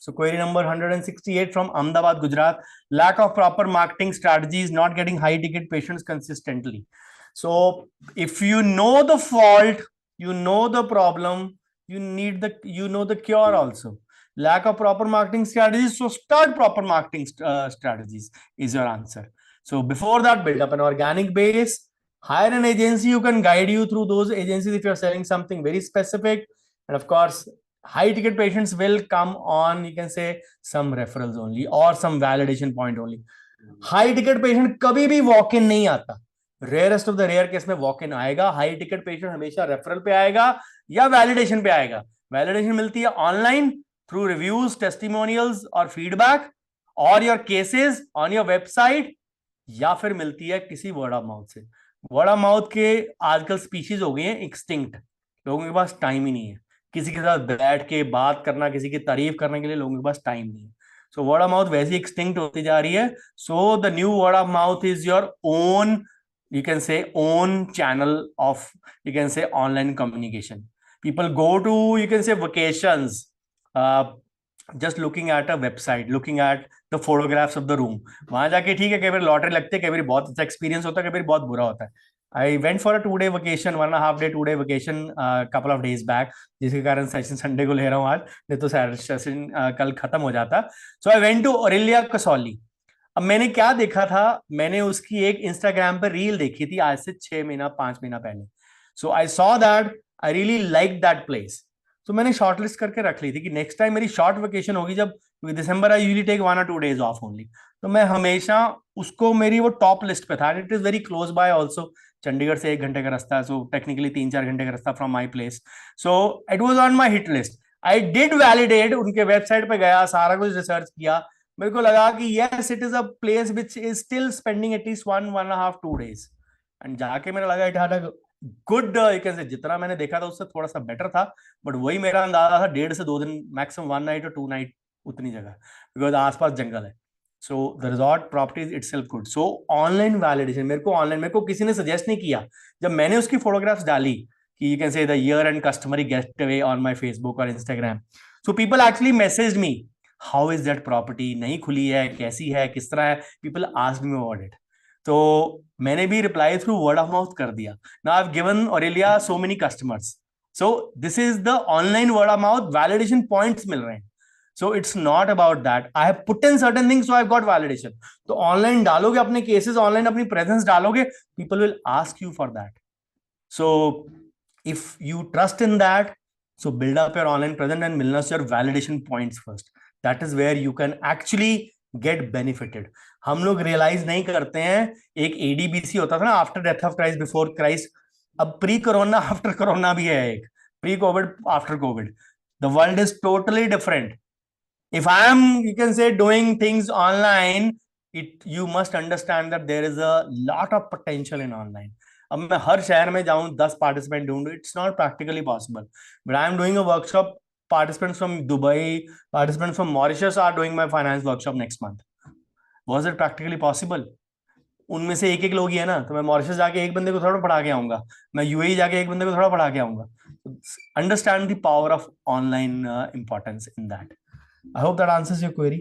So query number 168 from Ahmedabad, Gujarat. Lack of proper marketing strategies, not getting high ticket patients consistently. So if you know the fault, you know the problem, you know the cure also. Lack of proper marketing strategies, so start proper marketing strategies is your answer. So before that, build up an organic base, hire an agency who can guide you through those agencies if you're selling something very specific. And of course, high ticket patients will come on, you can say, some referrals only or some validation point only. High ticket patient कभी भी walk in नहीं आता, rarest of the rare case में walk in आएगा. High ticket patient हमेशा referral पे आएगा या वैलिडेशन पे आएगा. वैलिडेशन मिलती है ऑनलाइन थ्रू रिव्यूज, टेस्टिमोनियल्स और फीडबैक और your cases on your website, या फिर मिलती है किसी वर्ड ऑफ माउथ से. वर्ड ऑफ माउथ के आजकल स्पीशीज हो गई हैं एक्सटिंक्ट. लोगों के पास टाइम ही नहीं है किसी के साथ बैठ के बात करना, किसी की तारीफ करने के लिए लोगों के पास टाइम नहीं है. So word of mouth वैसे extinct होती जा रही है. So the new word of mouth is your own, you can say, own channel of, you can say, online communication. People go to, you can say, vacations, just looking at a website, looking at the photographs of the room. वहां जाके ठीक है, कई बार lottery लगती है, कई बार बहुत अच्छा एक्सपीरियंस होता है, कई बार बहुत बुरा होता है. I went for a 2-day vacation, 1.5 day 2-day vacation, couple of days back, जिसके कारण सेशन संडे को ले रहा हूँ आज, नहीं तो सेशन कल खत्म हो जाता. So I went to Aurelia Kasoli. अब मैंने क्या देखा था, मैंने उसकी एक इंस्टाग्राम पर रील देखी थी आज से 6 महीना 5 महीना पहले. So I saw that I really liked that place. So मैंने शॉर्टलिस्ट करके रख ली थी कि नेक्स्ट टाइम मेरी शॉर्ट वेकेशन होगी, जब December I usually take 1 or 2 days off only, तो मैं हमेशा उसको, मेरी वो टॉप लिस्ट पे था. It is very close by also, Chandigarh से 1 घंटे का रास्ता है, सो टेक्निकली 3-4 घंटे का रास्ता from my place. So it was on my hit list. I did validate, उनके वेबसाइट पे गया, सारा कुछ रिसर्च किया, मेरे को लगा कि yes it is a place which is still spending at least 1.5 2 days. And जाके मेरा लगा it had a good, you can से, जितना मैंने देखा था उससे थोड़ा सा बेटर था, बट वही मेरा अंदाजा था, 1.5 से 2 दिन, मैक्सिमम 1 night और 2 night उतनी जगह, बिकॉज आसपास जंगल है. So the resort property is itself good. So online validation, मेरे को किसी ने सजेस्ट नहीं किया. जब मैंने उसकी फोटोग्राफ्स डाली कि you can say the year end customary get away on my Facebook और Instagram, so people actually messaged me, how is that property, नहीं खुली है, कैसी है, किस तरह है. People asked me about it. तो मैंने भी reply through word of mouth कर दिया. Now I have given Aurelia so many customers. So this is the online word of mouth, validation points मिल रहे हैं. So it's not about that. I have put in certain things, so I've got validation. तो online डालोगे अपने cases, online अपनी presence डालोगे, people will ask you for that. So if you trust in that, so build up your online presence and मिलना your validation points first. That is where you can actually get benefited. हम लोग realise नहीं करते हैं, एक ADBC होता था ना, after death of Christ before Christ. अब प्री कोरोना आफ्टर कोरोना भी है, एक pre Covid after Covid. The world is totally different. If I am, you can say, doing things online, you must understand that there is a lot of potential in online. अब मैं हर शहर में जाऊं, 10 participant ढूंढूं, it's not practically possible. But I am doing a workshop. Participants from Dubai, participants from Mauritius are doing my finance workshop next month. Was it practically possible? उनमें से एक लोग ही है ना, तो मैं मॉरिशस जाके एक बंदे को थोड़ा पढ़ा के आऊंगा, मैं UAE जाके एक बंदे को थोड़ा पढ़ा के आऊंगा. Understand the power of online importance in that. I hope that answers your query.